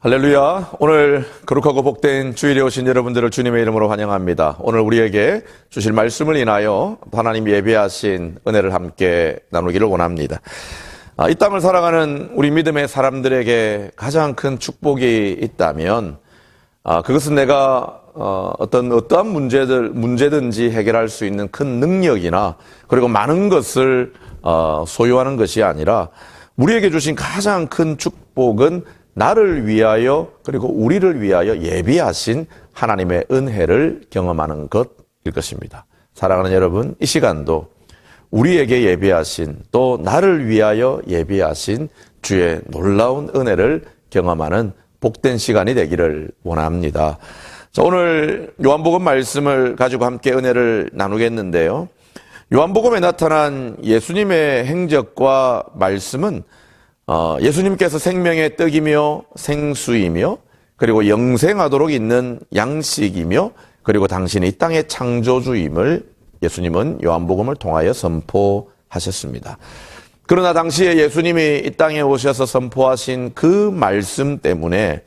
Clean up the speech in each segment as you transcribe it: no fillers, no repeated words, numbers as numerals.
할렐루야. 오늘 거룩하고 복된 주일에 오신 여러분들을 주님의 이름으로 환영합니다. 오늘 우리에게 주실 말씀을 인하여 하나님 예비하신 은혜를 함께 나누기를 원합니다. 이 땅을 살아가는 우리 믿음의 사람들에게 가장 큰 축복이 있다면 그것은 내가 어떠한 문제든지 해결할 수 있는 큰 능력이나 그리고 많은 것을 소유하는 것이 아니라 우리에게 주신 가장 큰 축복은 나를 위하여 그리고 우리를 위하여 예비하신 하나님의 은혜를 경험하는 것일 것입니다. 사랑하는 여러분, 이 시간도 우리에게 예비하신 또 나를 위하여 예비하신 주의 놀라운 은혜를 경험하는 복된 시간이 되기를 원합니다. 자, 오늘 요한복음 말씀을 가지고 함께 은혜를 나누겠는데요. 요한복음에 나타난 예수님의 행적과 말씀은 예수님께서 생명의 떡이며 생수이며 그리고 영생하도록 있는 양식이며 그리고 당신이 이 땅의 창조주임을 예수님은 요한복음을 통하여 선포하셨습니다. 그러나 당시에 예수님이 이 땅에 오셔서 선포하신 그 말씀 때문에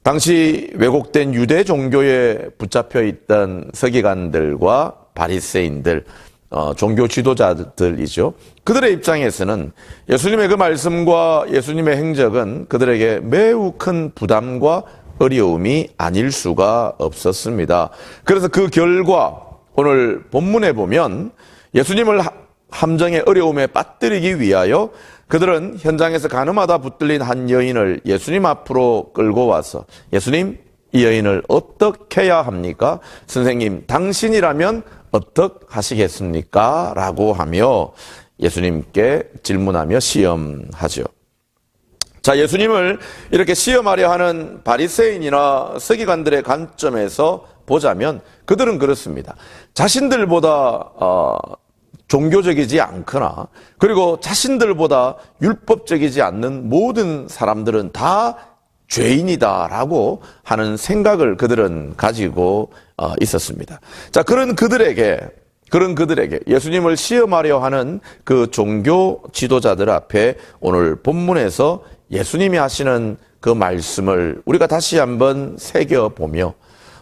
당시 왜곡된 유대 종교에 붙잡혀 있던 서기관들과 바리새인들, 종교 지도자들이죠. 그들의 입장에서는 예수님의 그 말씀과 예수님의 행적은 그들에게 매우 큰 부담과 어려움이 아닐 수가 없었습니다. 그래서 그 결과 오늘 본문에 보면 예수님을 함정의 어려움에 빠뜨리기 위하여 그들은 현장에서 가늠하다 붙들린 한 여인을 예수님 앞으로 끌고 와서 예수님, 이 여인을 어떻게 해야 합니까? 선생님, 당신이라면 어떻게 하시겠습니까? 라고 하며 예수님께 질문하며 시험하죠. 자, 예수님을 이렇게 시험하려 하는 바리새인이나 서기관들의 관점에서 보자면 그들은 그렇습니다. 자신들보다 종교적이지 않거나 그리고 자신들보다 율법적이지 않는 모든 사람들은 다 죄인이다라고 하는 생각을 그들은 가지고 있었습니다. 자, 그런 그들에게 예수님을 시험하려 하는 그 종교 지도자들 앞에 오늘 본문에서 예수님이 하시는 그 말씀을 우리가 다시 한번 새겨보며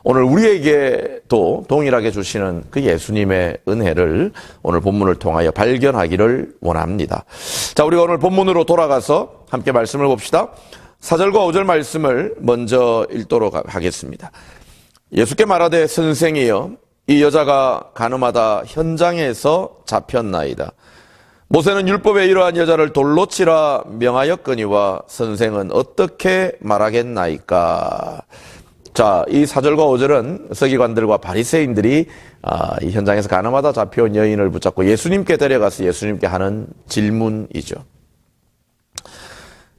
오늘 우리에게 또 동일하게 주시는 그 예수님의 은혜를 오늘 본문을 통하여 발견하기를 원합니다. 자, 우리가 오늘 본문으로 돌아가서 함께 말씀을 봅시다. 4절과 5절 말씀을 먼저 읽도록 하겠습니다. 예수께 말하되 선생이여, 이 여자가 가늠하다 현장에서 잡혔나이다. 모세는 율법에 이러한 여자를 돌로 치라 명하였거니와 선생은 어떻게 말하겠나이까. 자, 이 4절과 5절은 서기관들과 바리새인들이 이 현장에서 가늠하다 잡혀온 여인을 붙잡고 예수님께 데려가서 예수님께 하는 질문이죠.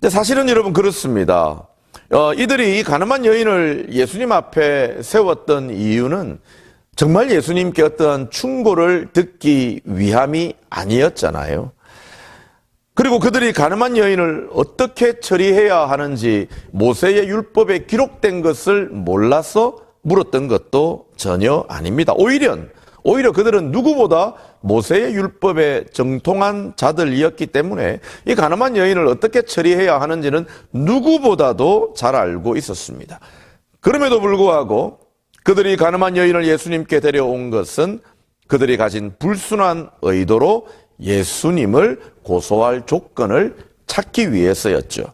근데 사실은 여러분 그렇습니다. 이들이 이 가늠한 여인을 예수님 앞에 세웠던 이유는 정말 예수님께 어떤 충고를 듣기 위함이 아니었잖아요. 그리고 그들이 가늠한 여인을 어떻게 처리해야 하는지 모세의 율법에 기록된 것을 몰라서 물었던 것도 전혀 아닙니다. 오히려 그들은 누구보다 모세의 율법에 정통한 자들이었기 때문에 이 가늠한 여인을 어떻게 처리해야 하는지는 누구보다도 잘 알고 있었습니다. 그럼에도 불구하고 그들이 가늠한 여인을 예수님께 데려온 것은 그들이 가진 불순한 의도로 예수님을 고소할 조건을 찾기 위해서였죠.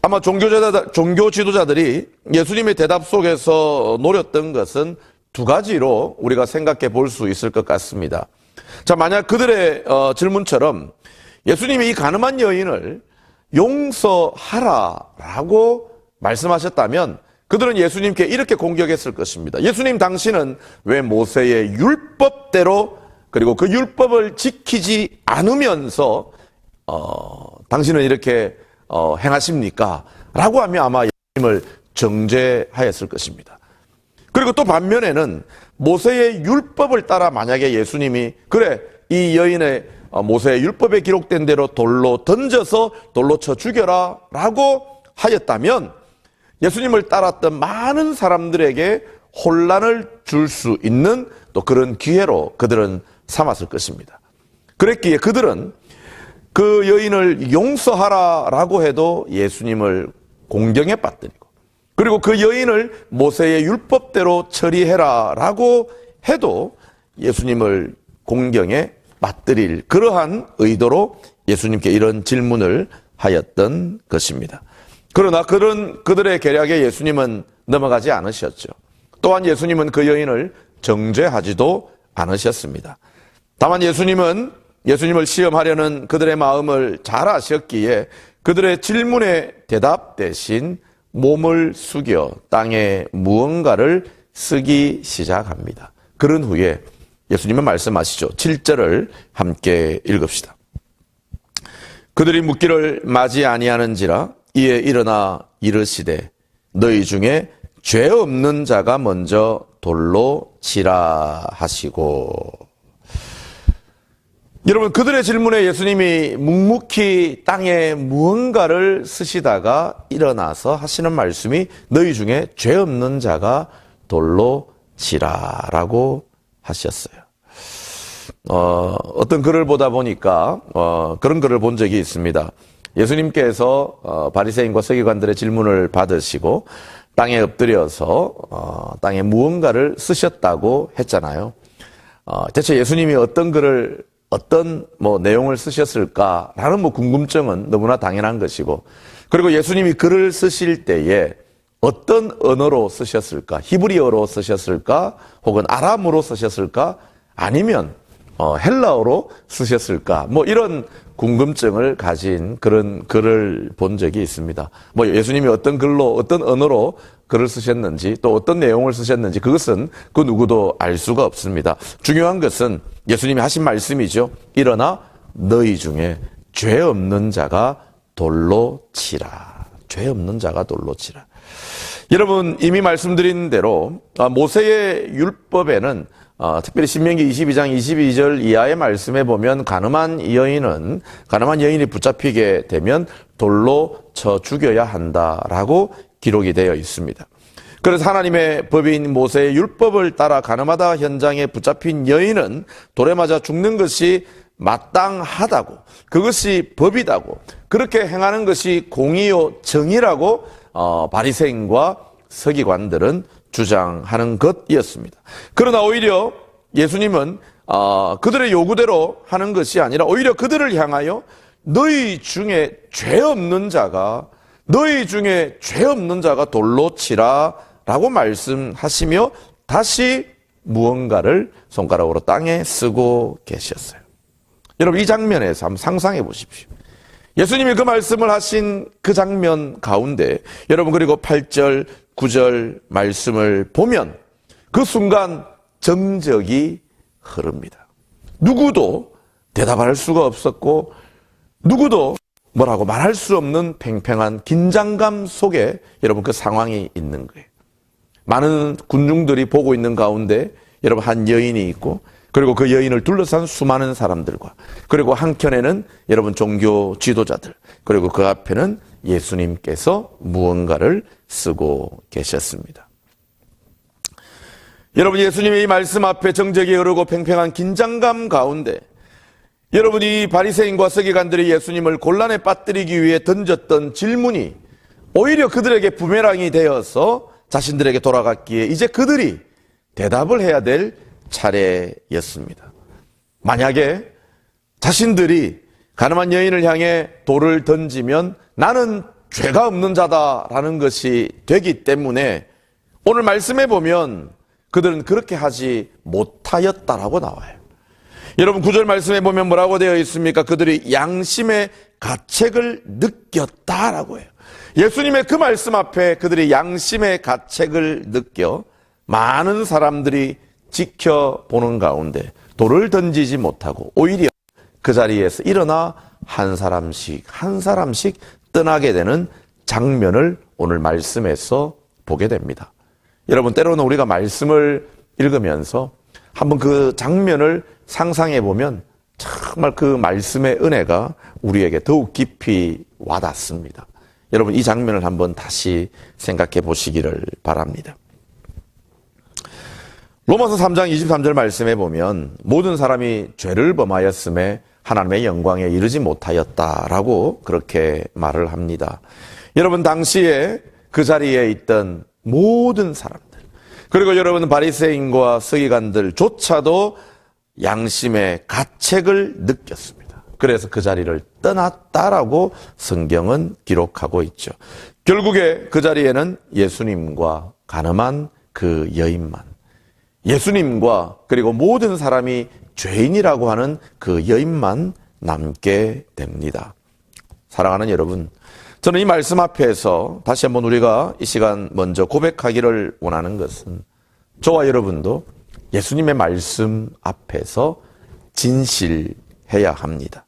아마 종교 지도자들이 예수님의 대답 속에서 노렸던 것은 두 가지로 우리가 생각해 볼 수 있을 것 같습니다. 자, 만약 그들의 질문처럼 예수님이 이 가늠한 여인을 용서하라라고 말씀하셨다면 그들은 예수님께 이렇게 공격했을 것입니다. 예수님, 당신은 왜 모세의 율법대로 그리고 그 율법을 지키지 않으면서 당신은 이렇게 행하십니까? 라고 하며 아마 예수님을 정죄하였을 것입니다. 그리고 또 반면에는 모세의 율법을 따라 만약에 예수님이 그래, 이 여인의 모세의 율법에 기록된 대로 돌로 던져서 돌로 쳐 죽여라 라고 하였다면 예수님을 따랐던 많은 사람들에게 혼란을 줄 수 있는 또 그런 기회로 그들은 삼았을 것입니다. 그랬기에 그들은 그 여인을 용서하라라고 해도 예수님을 공경에 빠뜨리고 그리고 그 여인을 모세의 율법대로 처리해라 라고 해도 예수님을 공경에 맞들일 그러한 의도로 예수님께 이런 질문을 하였던 것입니다. 그러나 그들의 계략에 예수님은 넘어가지 않으셨죠. 또한 예수님은 그 여인을 정죄하지도 않으셨습니다. 다만 예수님을 시험하려는 그들의 마음을 잘 아셨기에 그들의 질문에 대답 대신 몸을 숙여 땅에 무언가를 쓰기 시작합니다. 그런 후에 예수님은 말씀하시죠. 7절을 함께 읽읍시다. 그들이 묻기를 마지 아니하는지라 이에 일어나 이르시되 너희 중에 죄 없는 자가 먼저 돌로 치라 하시고. 여러분, 그들의 질문에 예수님이 묵묵히 땅에 무언가를 쓰시다가 일어나서 하시는 말씀이 너희 중에 죄 없는 자가 돌로 치라라고 하셨어요. 어떤 글을 보다 보니까 그런 글을 본 적이 있습니다. 예수님께서 바리새인과 서기관들의 질문을 받으시고 땅에 엎드려서 땅에 무언가를 쓰셨다고 했잖아요. 대체 예수님이 어떤 내용을 쓰셨을까라는 궁금증은 너무나 당연한 것이고, 그리고 예수님이 글을 쓰실 때에 어떤 언어로 쓰셨을까? 히브리어로 쓰셨을까? 혹은 아람어로 쓰셨을까? 아니면 헬라어로 쓰셨을까? 이런 궁금증을 가진 그런 글을 본 적이 있습니다. 예수님이 어떤 언어로 글을 쓰셨는지, 또 어떤 내용을 쓰셨는지, 그것은 그 누구도 알 수가 없습니다. 중요한 것은 예수님이 하신 말씀이죠. 일어나 너희 중에 죄 없는 자가 돌로 치라. 죄 없는 자가 돌로 치라. 여러분, 이미 말씀드린 대로 모세의 율법에는 특별히 신명기 22장 22절 이하의 말씀에 보면 가늠한 여인이 붙잡히게 되면 돌로 쳐 죽여야 한다라고 기록이 되어 있습니다. 그래서 하나님의 법인 모세의 율법을 따라 가늠하다 현장에 붙잡힌 여인은 돌에 맞아 죽는 것이 마땅하다고, 그것이 법이다고, 그렇게 행하는 것이 공의요 정의라고 바리새인과 서기관들은 주장하는 것이었습니다. 그러나 오히려 예수님은 그들의 요구대로 하는 것이 아니라 오히려 그들을 향하여 너희 중에 죄 없는 자가 돌로 치라 라고 말씀하시며 다시 무언가를 손가락으로 땅에 쓰고 계셨어요. 여러분, 이 장면에서 한번 상상해 보십시오. 예수님이 그 말씀을 하신 그 장면 가운데 여러분, 그리고 8절 9절 말씀을 보면 그 순간 정적이 흐릅니다. 누구도 대답할 수가 없었고 누구도 뭐라고 말할 수 없는 팽팽한 긴장감 속에 여러분 그 상황이 있는 거예요. 많은 군중들이 보고 있는 가운데 여러분 한 여인이 있고, 그리고 그 여인을 둘러싼 수많은 사람들과, 그리고 한켠에는 여러분 종교 지도자들, 그리고 그 앞에는 예수님께서 무언가를 쓰고 계셨습니다. 여러분, 예수님의 이 말씀 앞에 정적이 흐르고 팽팽한 긴장감 가운데 여러분, 이 바리새인과 서기관들이 예수님을 곤란에 빠뜨리기 위해 던졌던 질문이 오히려 그들에게 부메랑이 되어서 자신들에게 돌아갔기에 이제 그들이 대답을 해야 될 차례였습니다. 만약에 자신들이 가늠한 여인을 향해 돌을 던지면 나는 죄가 없는 자다라는 것이 되기 때문에 오늘 말씀에 보면 그들은 그렇게 하지 못하였다라고 나와요. 여러분, 9절 말씀에 보면 뭐라고 되어 있습니까? 그들이 양심의 가책을 느꼈다라고 해요. 예수님의 그 말씀 앞에 그들이 양심의 가책을 느껴 많은 사람들이 지켜보는 가운데 돌을 던지지 못하고 오히려 그 자리에서 일어나 한 사람씩 떠나게 되는 장면을 오늘 말씀에서 보게 됩니다. 여러분, 때로는 우리가 말씀을 읽으면서 한번 그 장면을 상상해 보면 정말 그 말씀의 은혜가 우리에게 더욱 깊이 와닿습니다. 여러분, 이 장면을 한번 다시 생각해 보시기를 바랍니다. 로마서 3장 23절 말씀에 보면 모든 사람이 죄를 범하였음에 하나님의 영광에 이르지 못하였다라고 그렇게 말을 합니다. 여러분, 당시에 그 자리에 있던 모든 사람들, 그리고 여러분 바리새인과 서기관들조차도 양심의 가책을 느꼈습니다. 그래서 그 자리를 떠났다라고 성경은 기록하고 있죠. 결국에 그 자리에는 예수님과 가늠한 그 여인만, 예수님과 그리고 모든 사람이 죄인이라고 하는 그 여인만 남게 됩니다. 사랑하는 여러분, 저는 이 말씀 앞에서 다시 한번 우리가 이 시간 먼저 고백하기를 원하는 것은, 저와 여러분도 예수님의 말씀 앞에서 진실해야 합니다.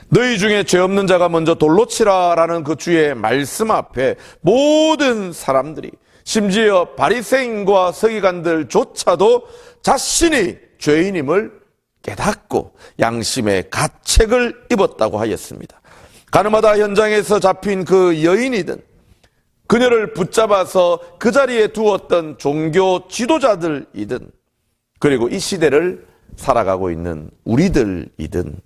너희 중에 죄 없는 자가 먼저 돌로 치라라는 그 주의 말씀 앞에 모든 사람들이, 심지어 바리새인과 서기관들조차도 자신이 죄인임을 깨닫고 양심의 가책을 입었다고 하였습니다. 가늠하다 현장에서 잡힌 그 여인이든, 그녀를 붙잡아서 그 자리에 두었던 종교 지도자들이든, 그리고 이 시대를 살아가고 있는 우리들이든,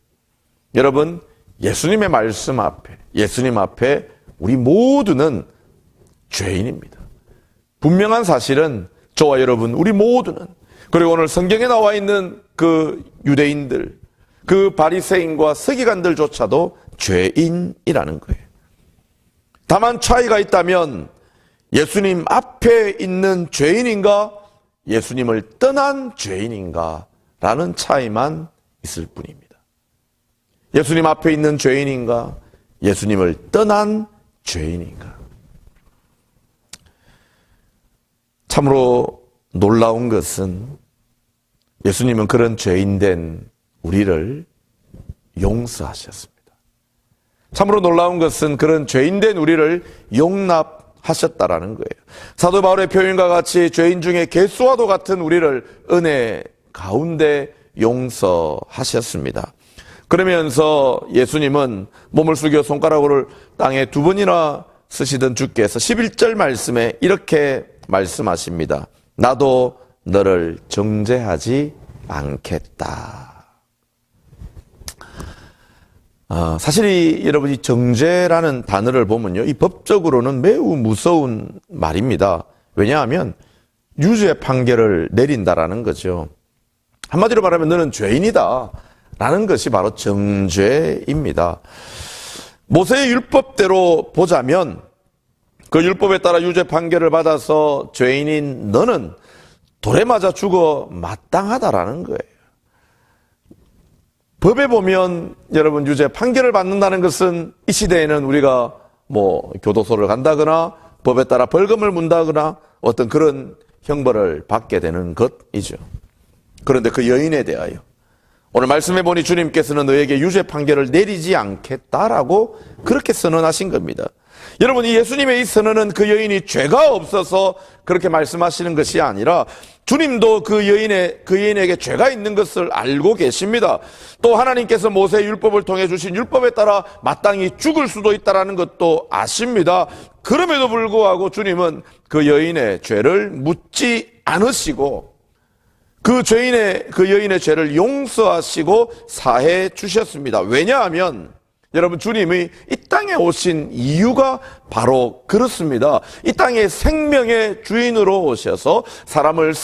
여러분, 예수님의 말씀 앞에, 예수님 앞에 우리 모두는 죄인입니다. 분명한 사실은 저와 여러분, 우리 모두는, 그리고 오늘 성경에 나와 있는 그 유대인들, 그 바리새인과 서기관들조차도 죄인이라는 거예요. 다만 차이가 있다면 예수님 앞에 있는 죄인인가, 예수님을 떠난 죄인인가 라는 차이만 있을 뿐입니다. 예수님 앞에 있는 죄인인가, 예수님을 떠난 죄인인가. 참으로 놀라운 것은 예수님은 그런 죄인된 우리를 용서하셨습니다. 참으로 놀라운 것은 그런 죄인된 우리를 용납하셨다라는 거예요. 사도 바울의 표현과 같이 죄인 중에 개수와도 같은 우리를 은혜 가운데 용서하셨습니다. 그러면서 예수님은 몸을 숙여 손가락을 땅에 2번이나 쓰시던 주께서 11절 말씀에 이렇게 말씀하십니다. 나도 너를 정죄하지 않겠다. 사실 여러분, 이 정죄라는 단어를 보면요, 이 법적으로는 매우 무서운 말입니다. 왜냐하면 유죄 판결을 내린다라는 거죠. 한마디로 말하면 너는 죄인이다 라는 것이 바로 정죄입니다. 모세의 율법대로 보자면 그 율법에 따라 유죄 판결을 받아서 죄인인 너는 돌에 맞아 죽어 마땅하다라는 거예요. 법에 보면 여러분, 유죄 판결을 받는다는 것은 이 시대에는 우리가 교도소를 간다거나 법에 따라 벌금을 문다거나 어떤 그런 형벌을 받게 되는 것이죠. 그런데 그 여인에 대하여 오늘 말씀해 보니 주님께서는 너에게 유죄 판결을 내리지 않겠다라고 그렇게 선언하신 겁니다. 여러분, 이 예수님의 이 선언은 그 여인이 죄가 없어서 그렇게 말씀하시는 것이 아니라 주님도 그 여인에게 죄가 있는 것을 알고 계십니다. 또 하나님께서 모세의 율법을 통해 주신 율법에 따라 마땅히 죽을 수도 있다는 것도 아십니다. 그럼에도 불구하고 주님은 그 여인의 죄를 묻지 않으시고 그 여인의 죄를 용서하시고 사해 주셨습니다. 왜냐하면 여러분, 주님이 이 땅에 오신 이유가 바로 그렇습니다. 이 땅에 생명의 주인으로 오셔서 사람을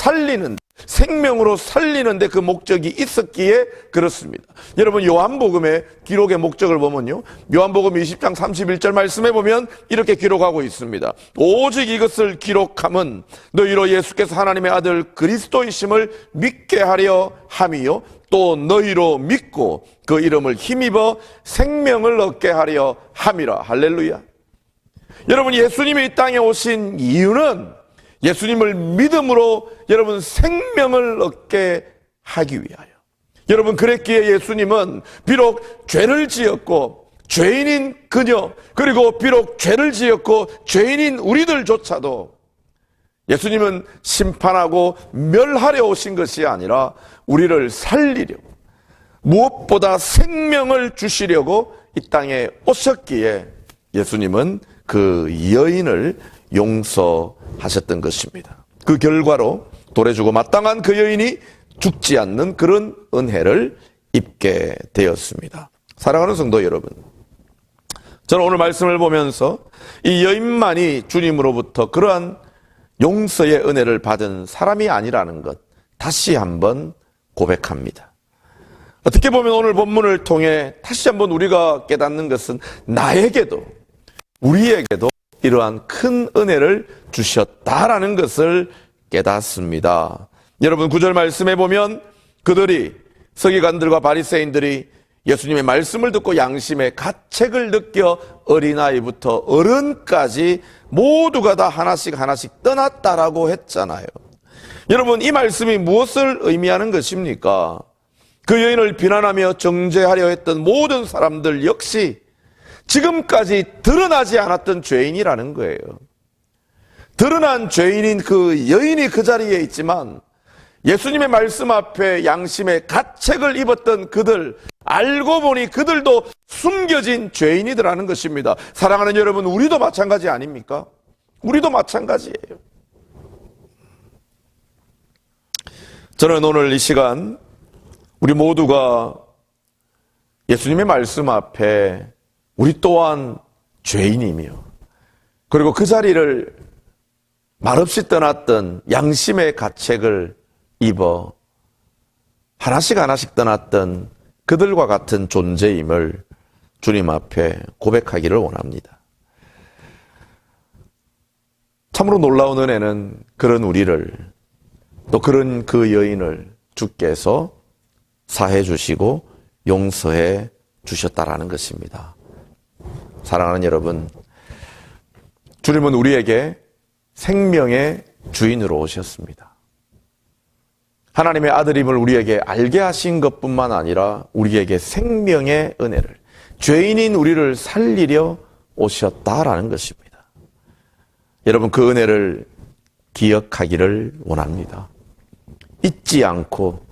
생명으로 살리는데 그 목적이 있었기에 그렇습니다. 여러분, 요한복음의 기록의 목적을 보면요, 요한복음 20장 31절 말씀에 보면 이렇게 기록하고 있습니다. 오직 이것을 기록함은 너희로 예수께서 하나님의 아들 그리스도이심을 믿게 하려 함이요 또 너희로 믿고 그 이름을 힘입어 생명을 얻게 하려 함이라. 할렐루야. 여러분, 예수님이 이 땅에 오신 이유는 예수님을 믿음으로 여러분 생명을 얻게 하기 위하여. 여러분, 그랬기에 예수님은 비록 죄를 지었고 죄인인 그녀, 그리고 비록 죄를 지었고 죄인인 우리들조차도 예수님은 심판하고 멸하려 오신 것이 아니라 우리를 살리려고, 무엇보다 생명을 주시려고 이 땅에 오셨기에 예수님은 그 여인을 용서하셨던 것입니다. 그 결과로 돌에 죽어 마땅한 그 여인이 죽지 않는 그런 은혜를 입게 되었습니다. 사랑하는 성도 여러분, 저는 오늘 말씀을 보면서 이 여인만이 주님으로부터 그러한 용서의 은혜를 받은 사람이 아니라는 것 다시 한번 고백합니다. 어떻게 보면 오늘 본문을 통해 다시 한번 우리가 깨닫는 것은 나에게도 우리에게도 이러한 큰 은혜를 주셨다라는 것을 깨닫습니다. 여러분 9절 말씀해 보면 그들이 서기관들과 바리새인들이 예수님의 말씀을 듣고 양심의 가책을 느껴 어린아이부터 어른까지 모두가 다 하나씩 떠났다라고 했잖아요. 여러분 이 말씀이 무엇을 의미하는 것입니까? 그 여인을 비난하며 정죄하려 했던 모든 사람들 역시 지금까지 드러나지 않았던 죄인이라는 거예요. 드러난 죄인인 그 여인이 그 자리에 있지만 예수님의 말씀 앞에 양심의 가책을 입었던 그들, 알고 보니 그들도 숨겨진 죄인이더라는 것입니다. 사랑하는 여러분, 우리도 마찬가지 아닙니까? 우리도 마찬가지예요. 저는 오늘 이 시간 우리 모두가 예수님의 말씀 앞에 우리 또한 죄인이며 그리고 그 자리를 말없이 떠났던 양심의 가책을 입어 하나씩 떠났던 그들과 같은 존재임을 주님 앞에 고백하기를 원합니다. 참으로 놀라운 은혜는 그런 우리를 또 그런 그 여인을 주께서 사해 주시고 용서해 주셨다라는 것입니다. 사랑하는 여러분, 주님은 우리에게 생명의 주인으로 오셨습니다. 하나님의 아들임을 우리에게 알게 하신 것뿐만 아니라 우리에게 생명의 은혜를, 죄인인 우리를 살리려 오셨다라는 것입니다. 여러분 그 은혜를 기억하기를 원합니다. 잊지 않고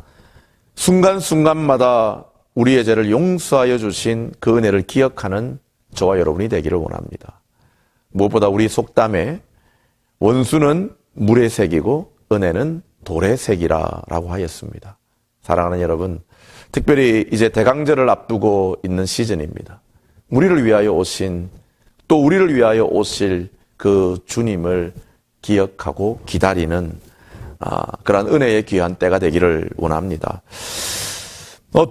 순간순간마다 우리의 죄를 용서하여 주신 그 은혜를 기억하는 저와 여러분이 되기를 원합니다. 무엇보다 우리 속담에 원수는 물의 색이고 은혜는 돌의 색이라고 하였습니다. 사랑하는 여러분, 특별히 이제 대강절을 앞두고 있는 시즌입니다. 우리를 위하여 오신, 또 우리를 위하여 오실 그 주님을 기억하고 기다리는 그러한 은혜의 귀한 때가 되기를 원합니다.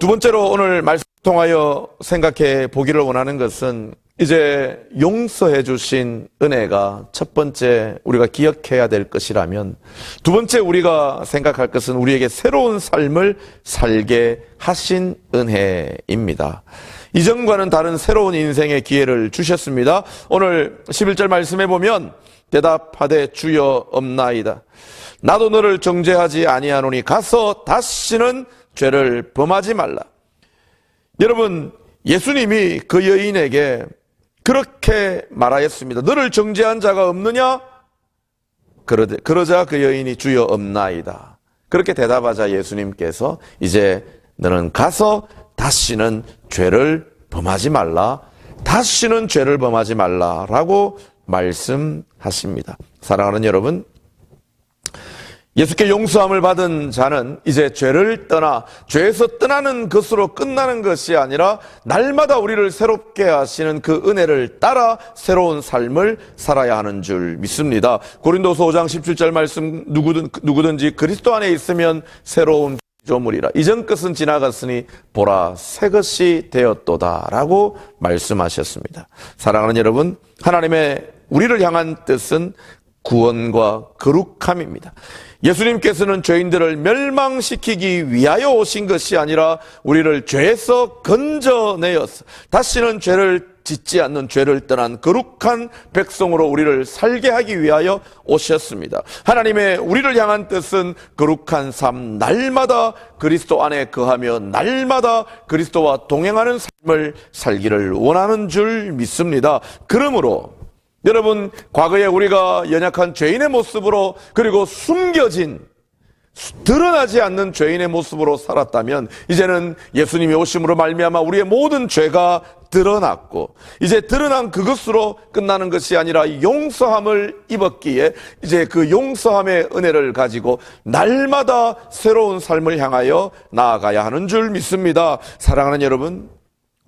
두 번째로 오늘 말씀 통하여 생각해 보기를 원하는 것은 이제 용서해 주신 은혜가 첫 번째 우리가 기억해야 될 것이라면 두 번째 우리가 생각할 것은 우리에게 새로운 삶을 살게 하신 은혜입니다. 이전과는 다른 새로운 인생의 기회를 주셨습니다. 오늘 11절 말씀해 보면 대답하되 주여 없나이다. 나도 너를 정죄하지 아니하노니 가서 다시는 죄를 범하지 말라. 여러분 예수님이 그 여인에게 그렇게 말하였습니다. 너를 정죄한 자가 없느냐? 그러자 그 여인이 주여 없나이다. 그렇게 대답하자 예수님께서 이제 너는 가서 다시는 죄를 범하지 말라. 다시는 죄를 범하지 말라라고 말씀하십니다. 사랑하는 여러분, 예수께 용서함을 받은 자는 이제 죄를 떠나 죄에서 떠나는 것으로 끝나는 것이 아니라 날마다 우리를 새롭게 하시는 그 은혜를 따라 새로운 삶을 살아야 하는 줄 믿습니다. 고린도서 5장 17절 말씀 누구든지 그리스도 안에 있으면 새로운 피조물이라 이전 것은 지나갔으니 보라 새 것이 되었도다 라고 말씀하셨습니다. 사랑하는 여러분, 하나님의 우리를 향한 뜻은 구원과 거룩함입니다. 예수님께서는 죄인들을 멸망시키기 위하여 오신 것이 아니라 우리를 죄에서 건져내어서 다시는 죄를 짓지 않는 죄를 떠난 거룩한 백성으로 우리를 살게 하기 위하여 오셨습니다. 하나님의 우리를 향한 뜻은 거룩한 삶, 날마다 그리스도 안에 거하며 날마다 그리스도와 동행하는 삶을 살기를 원하는 줄 믿습니다. 그러므로 여러분, 과거에 우리가 연약한 죄인의 모습으로 그리고 숨겨진 드러나지 않는 죄인의 모습으로 살았다면 이제는 예수님이 오심으로 말미암아 우리의 모든 죄가 드러났고 이제 드러난 그것으로 끝나는 것이 아니라 용서함을 입었기에 이제 그 용서함의 은혜를 가지고 날마다 새로운 삶을 향하여 나아가야 하는 줄 믿습니다. 사랑하는 여러분,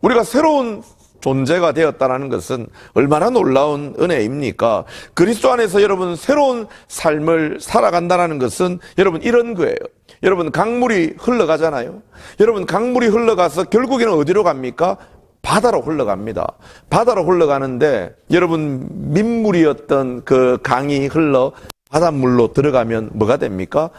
우리가 새로운 존재가 되었다는 것은 얼마나 놀라운 은혜입니까? 그리스도 안에서 여러분 새로운 삶을 살아간다는 것은 여러분 이런 거예요. 여러분 강물이 흘러가잖아요. 여러분 강물이 흘러가서 결국에는 어디로 갑니까? 바다로 흘러갑니다. 바다로 흘러가는데 여러분 민물이었던 그 강이 흘러 바닷물로 들어가면 뭐가 됩니까?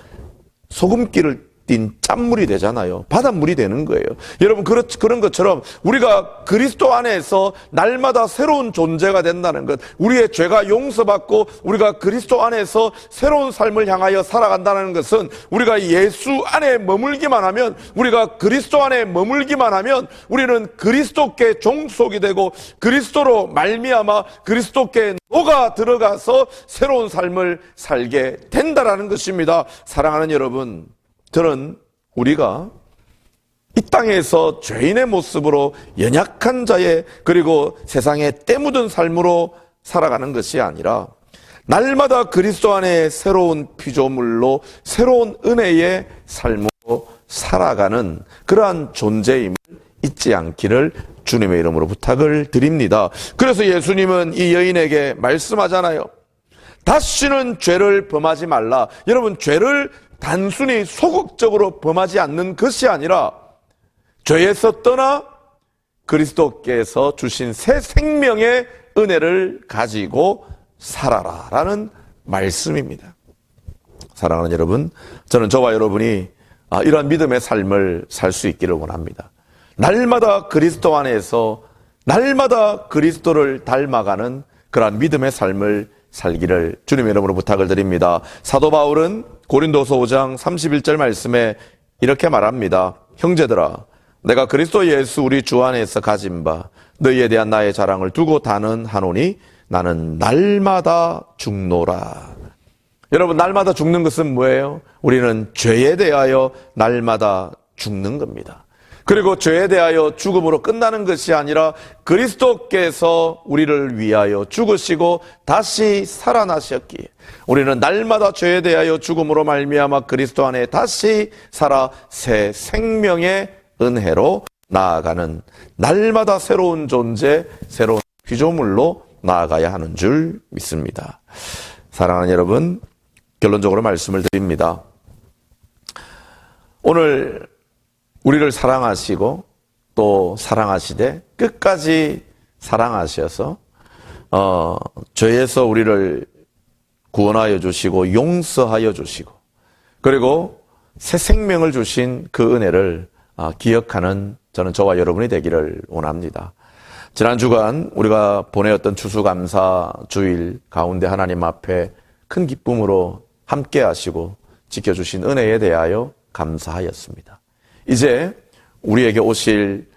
소금기를 띤 짠물이 되잖아요. 바닷물이 되는 거예요. 여러분 그런 것처럼 우리가 그리스도 안에서 날마다 새로운 존재가 된다는 것, 우리의 죄가 용서받고 우리가 그리스도 안에서 새로운 삶을 향하여 살아간다는 것은 우리가 예수 안에 머물기만 하면, 우리가 그리스도 안에 머물기만 하면 우리는 그리스도께 종속이 되고 그리스도로 말미암아 그리스도께 녹아 들어가서 새로운 삶을 살게 된다라는 것입니다. 사랑하는 여러분, 저는 우리가 이 땅에서 죄인의 모습으로 연약한 자의, 그리고 세상에 때 묻은 삶으로 살아가는 것이 아니라 날마다 그리스도 안에 새로운 피조물로 새로운 은혜의 삶으로 살아가는 그러한 존재임을 잊지 않기를 주님의 이름으로 부탁을 드립니다. 그래서 예수님은 이 여인에게 말씀하잖아요. 다시는 죄를 범하지 말라. 여러분, 죄를 단순히 소극적으로 범하지 않는 것이 아니라 죄에서 떠나 그리스도께서 주신 새 생명의 은혜를 가지고 살아라 라는 말씀입니다. 사랑하는 여러분, 저는 저와 여러분이 이러한 믿음의 삶을 살 수 있기를 원합니다. 날마다 그리스도 안에서 날마다 그리스도를 닮아가는 그러한 믿음의 삶을 살기를 주님의 이름으로 부탁을 드립니다. 사도 바울은 고린도서 5장 31절 말씀에 이렇게 말합니다. 형제들아, 내가 그리스도 예수 우리 주 안에서 가진 바 너희에 대한 나의 자랑을 두고 단언하노니 나는 날마다 죽노라. 여러분, 날마다 죽는 것은 뭐예요? 우리는 죄에 대하여 날마다 죽는 겁니다. 그리고 죄에 대하여 죽음으로 끝나는 것이 아니라 그리스도께서 우리를 위하여 죽으시고 다시 살아나셨기에 우리는 날마다 죄에 대하여 죽음으로 말미암아 그리스도 안에 다시 살아 새 생명의 은혜로 나아가는, 날마다 새로운 존재, 새로운 피조물로 나아가야 하는 줄 믿습니다. 사랑하는 여러분, 결론적으로 말씀을 드립니다. 오늘 우리를 사랑하시고 또 사랑하시되 끝까지 사랑하셔서 죄에서 우리를 구원하여 주시고 용서하여 주시고 그리고 새 생명을 주신 그 은혜를 기억하는 저는 저와 여러분이 되기를 원합니다. 지난 주간 우리가 보내었던 추수감사 주일 가운데 하나님 앞에 큰 기쁨으로 함께 하시고 지켜주신 은혜에 대하여 감사하였습니다. 이제 우리에게 오실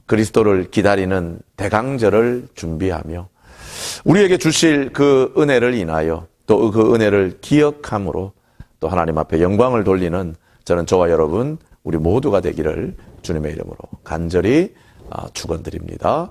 그리스도를 기다리는 대강절을 준비하며 우리에게 주실 그 은혜를 인하여 또 그 은혜를 기억함으로 또 하나님 앞에 영광을 돌리는 저는 저와 여러분 우리 모두가 되기를 주님의 이름으로 간절히 축원드립니다.